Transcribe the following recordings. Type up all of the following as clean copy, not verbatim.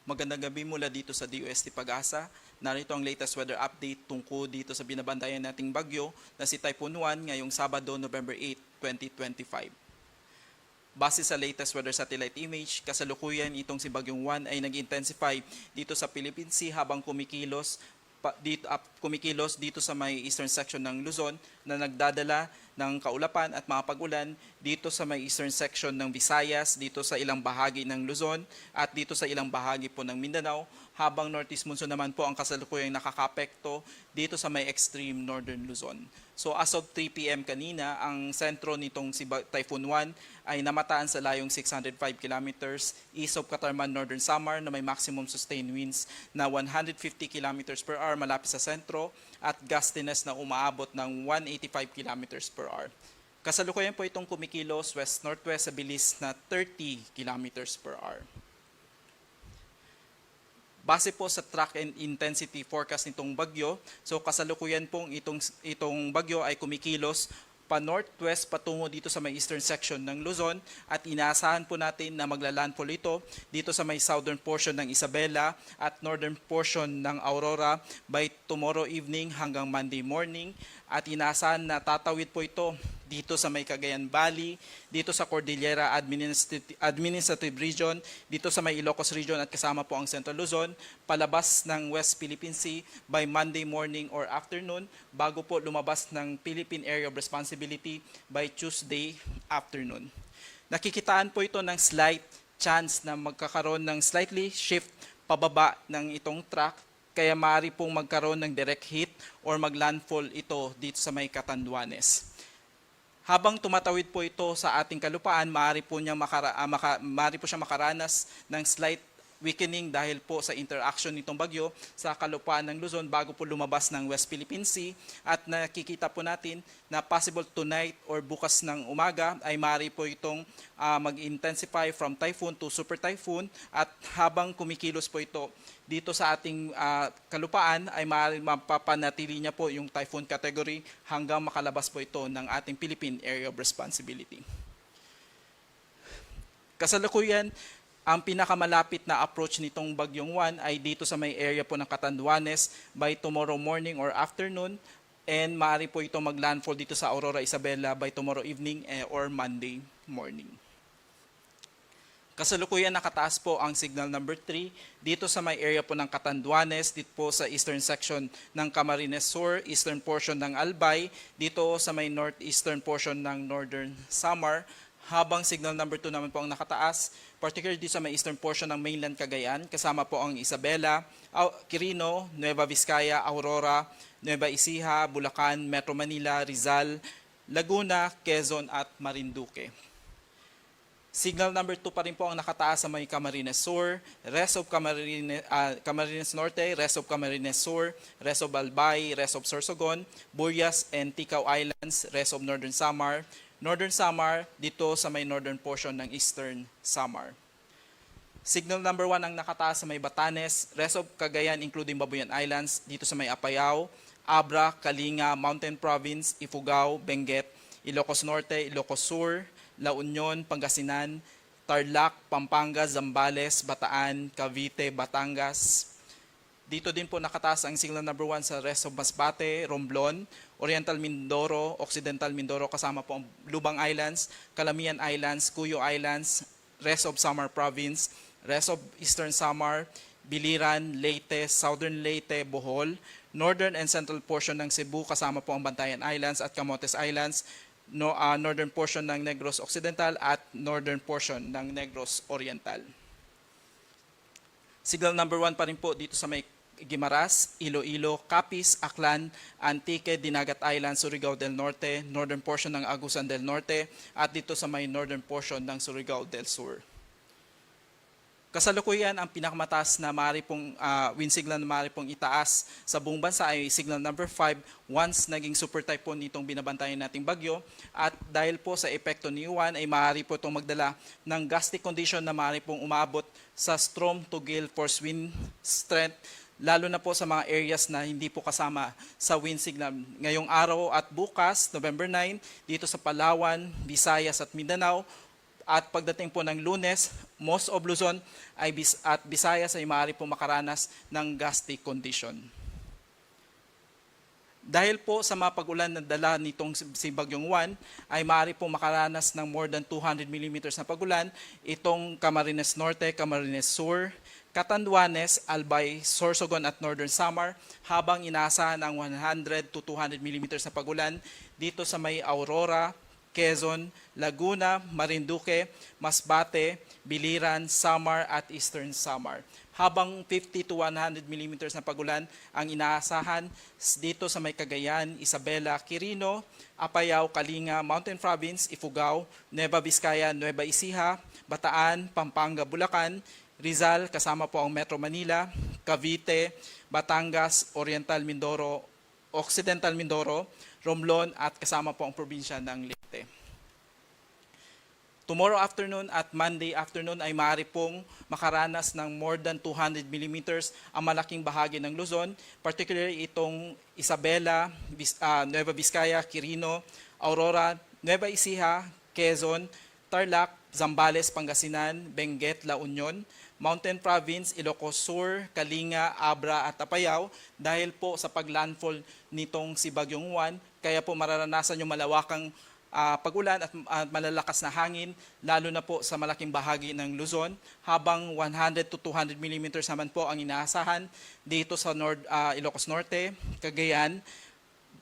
Magandang gabi mula dito sa DOST Pag-asa. Narito ang latest weather update tungkol dito sa binabantayan nating bagyo na si Typhoon 1 ngayong Sabado, November 8, 2025. Base sa latest weather satellite image, kasalukuyan itong si Bagyong 1 ay nag-intensify dito sa Philippine Sea habang kumikilos dito sa may eastern section ng Luzon na nagdadala ng kaulapan at mga pag-ulan dito sa may eastern section ng Visayas, dito sa ilang bahagi ng Luzon at dito sa ilang bahagi po ng Mindanao, habang northeast monsoon naman po ang kasalukuyang nakakapekto dito sa may extreme northern Luzon. So as of 3 p.m. kanina, ang sentro nitong si Typhoon 1 ay namataan sa layong 605 kilometers east of Catarman, Northern Samar na may maximum sustained winds na 150 kilometers per hour malapit sa sentro at gustiness na umaabot ng 185 kilometers per hour. Kasalukuyan po itong kumikilos west-northwest sa bilis na 30 kilometers per hour. Base po sa track and intensity forecast nitong bagyo, so kasalukuyan pong itong bagyo ay kumikilos pa northwest patungo dito sa may eastern section ng Luzon at inaasahan po natin na maglalandfall ito dito sa may southern portion ng Isabela at northern portion ng Aurora by tomorrow evening hanggang Monday morning at inaasahan na tatawid po ito dito sa may Cagayan Valley, dito sa Cordillera Administrative Region, dito sa may Ilocos Region at kasama po ang Central Luzon, palabas ng West Philippine Sea by Monday morning or afternoon bago po lumabas ng Philippine Area of Responsibility by Tuesday afternoon. Nakikitaan po ito ng slight chance na magkakaroon ng slightly shift pababa ng itong track kaya maaari pong magkaroon ng direct hit or maglandfall ito dito sa may Catanduanes. Habang tumatawid po ito sa ating kalupaan, maaari po siyang makaranas ng slight weakening dahil po sa interaction nitong bagyo sa kalupaan ng Luzon bago po lumabas ng West Philippine Sea at nakikita po natin na possible tonight or bukas ng umaga ay maaari po itong mag-intensify from typhoon to super typhoon at habang kumikilos po ito dito sa ating kalupaan ay maaaring mapapanatili niya po yung typhoon category hanggang makalabas po ito ng ating Philippine Area of Responsibility. Kasalukuyan, ang pinakamalapit na approach nitong Bagyong 1 ay dito sa may area po ng Catanduanes by tomorrow morning or afternoon and maaari po ito maglandfall dito sa Aurora, Isabela by tomorrow evening or Monday morning. Kasalukuyan nakataas po ang signal number 3 dito sa may area po ng Catanduanes, dito po sa eastern section ng Camarines Sur, eastern portion ng Albay, dito sa may northeastern portion ng Northern Samar, habang signal number 2 naman po ang nakataas, particularly dito sa may eastern portion ng mainland Cagayan, kasama po ang Isabela, Quirino, Nueva Vizcaya, Aurora, Nueva Ecija, Bulacan, Metro Manila, Rizal, Laguna, Quezon at Marinduque. Signal number 2 pa rin po ang nakataas sa may Camarines Sur, rest of Camarines Norte, rest of Camarines Sur, rest of Albay, rest of Sorsogon, Burias and Ticao Islands, rest of Northern Samar, Northern Samar dito sa may northern portion ng Eastern Samar. Signal number 1 ang nakataas sa may Batanes, rest of Cagayan including Babuyan Islands, dito sa may Apayao, Abra, Kalinga, Mountain Province, Ifugao, Benguet, Ilocos Norte, Ilocos Sur, La Union, Pangasinan, Tarlac, Pampanga, Zambales, Bataan, Cavite, Batangas. Dito din po nakataas ang signal number 1 sa rest of Masbate, Romblon, Oriental Mindoro, Occidental Mindoro kasama po ang Lubang Islands, Calamian Islands, Cuyo Islands, rest of Samar Province, rest of Eastern Samar, Biliran, Leyte, Southern Leyte, Bohol, northern and central portion ng Cebu kasama po ang Bantayan Islands at Camotes Islands, northern portion ng Negros Occidental at northern portion ng Negros Oriental. Signal number 1 pa rin po dito sa may Guimaras, Iloilo, Capiz, Aklan, Antique, Dinagat Island, Surigao del Norte, northern portion ng Agusan del Norte at dito sa may northern portion ng Surigao del Sur. Kasalukuyan, ang pinakamataas na maaari pong wind signal na maaari pong itaas sa buong bansa ay signal number 5 once naging super typhoon itong binabantayan nating bagyo. At dahil po sa epekto ni Juan ay maaari po itong magdala ng gusty condition na maaari pong umabot sa storm to gale force wind strength, lalo na po sa mga areas na hindi po kasama sa wind signal. Ngayong araw at bukas, November 9, dito sa Palawan, Visayas at Mindanao, At pagdating po ng Lunes, most of Luzon at Visayas ay maaari po makaranas ng gusty condition. Dahil po sa mga pag-ulan na dala nitong si Bagyong Juan, ay maaari po makaranas ng more than 200 millimeters na pag-ulan itong Camarines Norte, Camarines Sur, Catanduanes, Albay, Sorsogon at Northern Samar, habang inaasahan ang 100 to 200 millimeters na pag-ulan dito sa may Aurora, Quezon, Laguna, Marinduque, Masbate, Biliran, Samar at Eastern Samar. Habang 50 to 100 millimeters na pag-ulan ang inaasahan dito sa may Cagayan, Isabela, Quirino, Apayao, Kalinga, Mountain Province, Ifugao, Nueva Vizcaya, Nueva Ecija, Bataan, Pampanga, Bulacan, Rizal, kasama po ang Metro Manila, Cavite, Batangas, Oriental Mindoro, Occidental Mindoro, Romblon at kasama po ang probinsya ng Leyte. Tomorrow afternoon at Monday afternoon ay maaari pong makaranas ng more than 200 millimeters ang malaking bahagi ng Luzon, particularly itong Isabela, Nueva Vizcaya, Quirino, Aurora, Nueva Ecija, Quezon, Tarlac, Zambales, Pangasinan, Benguet, La Union, Mountain Province, Ilocos Sur, Kalinga, Abra at Apayao dahil po sa paglandfall nitong si Bagyong Juan, kaya po mararanasan yung malawakang pag-ulan at malalakas na hangin, lalo na po sa malaking bahagi ng Luzon, habang 100 to 200 millimeters naman po ang inaasahan dito sa Ilocos Norte, Cagayan,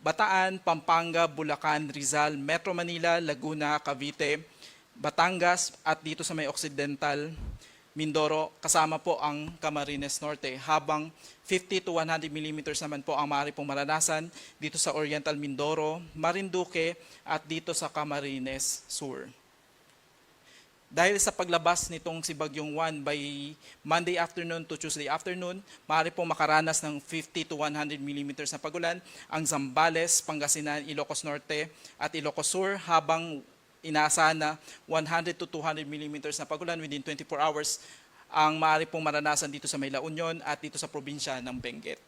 Bataan, Pampanga, Bulacan, Rizal, Metro Manila, Laguna, Cavite, Batangas at dito sa may Occidental Mindoro, kasama po ang Camarines Norte, habang 50 to 100 millimeters naman po ang maaari pong maranasan dito sa Oriental Mindoro, Marinduque at dito sa Camarines Sur. Dahil sa paglabas nitong si Bagyong Juan by Monday afternoon to Tuesday afternoon, maaari pong makaranas ng 50 to 100 millimeters na pag-ulan ang Zambales, Pangasinan, Ilocos Norte at Ilocos Sur, habang inaasahan na 100 to 200 millimeters na pag-ulan within 24 hours ang maaari pong maranasan dito sa may La Union at dito sa probinsya ng Benguet.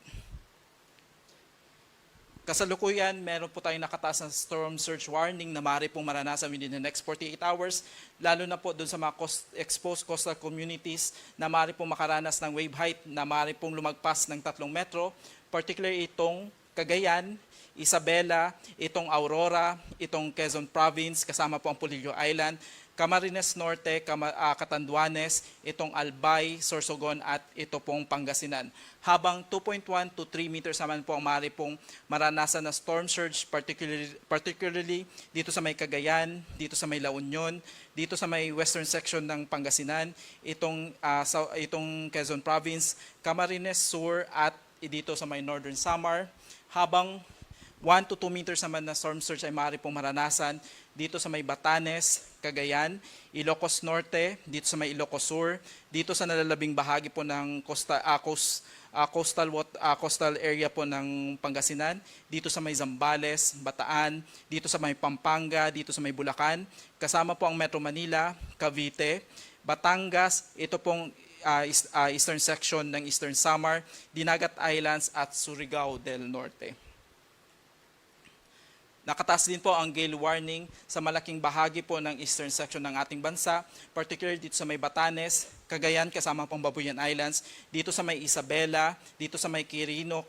Kasalukuyan, meron po tayong nakataas na storm surge warning na maaari pong maranasan within the next 48 hours, lalo na po doon sa mga exposed coastal communities na maaari pong makaranas ng wave height na maaari pong lumagpas ng 3 metro, particularly itong Cagayan, Isabela, itong Aurora, itong Quezon Province, kasama po ang Polillo Island, Camarines Norte, Catanduanes, itong Albay, Sorsogon at ito pong Pangasinan. Habang 2.1 to 3 meters naman po ang maaari pong maranasan na storm surge, particularly dito sa may Cagayan, dito sa may La Union, dito sa may western section ng Pangasinan, itong Quezon Province, Camarines Sur at dito sa may Northern Samar, habang 1 to 2 meters naman na storm surge ay maaari pong maranasan dito sa may Batanes, Cagayan, Ilocos Norte, dito sa may Ilocos Sur, dito sa nalalabing bahagi po ng coastal area po ng Pangasinan, dito sa may Zambales, Bataan, dito sa may Pampanga, dito sa may Bulacan, kasama po ang Metro Manila, Cavite, Batangas, ito pong eastern section ng Eastern Samar, Dinagat Islands at Surigao del Norte. Nakataas din po ang gale warning sa malaking bahagi po ng eastern section ng ating bansa, particularly dito sa may Batanes, Cagayan kasama pong Babuyan Islands, dito sa may Isabela, dito sa may Quirino,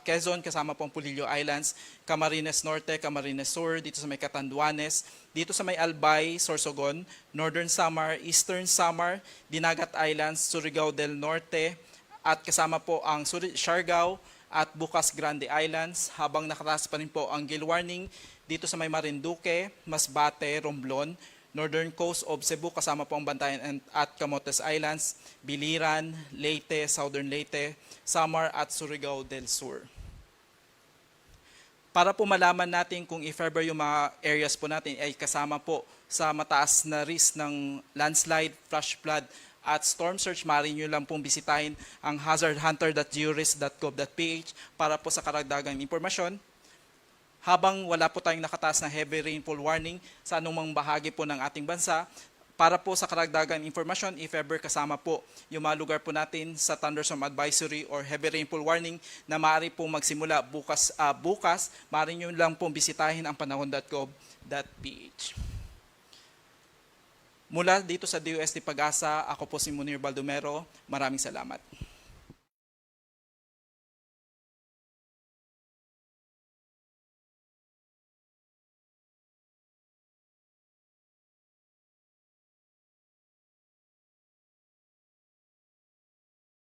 Quezon kasama pong Polillo Islands, Camarines Norte, Camarines Sur, dito sa may Catanduanes, dito sa may Albay, Sorsogon, Northern Samar, Eastern Samar, Dinagat Islands, Surigao del Norte, at kasama po ang Siargao, at Bukas Grande Islands, habang nakataas pa rin po ang gale warning dito sa may Marinduque, Masbate, Romblon, Northern Coast of Cebu kasama po ang Bantayan at Camotes Islands, Biliran, Leyte, Southern Leyte, Samar at Surigao del Sur. Para po malaman natin kung if ever yung mga areas po natin ay kasama po sa mataas na risk ng landslide, flash flood, at storm surge, maaari nyo lang pong bisitahin ang hazardhunter.georisk.gov.ph para po sa karagdagang impormasyon. Habang wala po tayong nakataas na heavy rainfall warning sa anumang bahagi po ng ating bansa, para po sa karagdagang impormasyon, if ever kasama po yung mga lugar po natin sa thunderstorm advisory or heavy rainfall warning na maaari pong magsimula bukas, maaari nyo lang pong bisitahin ang panahon.gov.ph. Mula dito sa DOST Pag-asa, ako po si Munir Baldomero. Maraming salamat.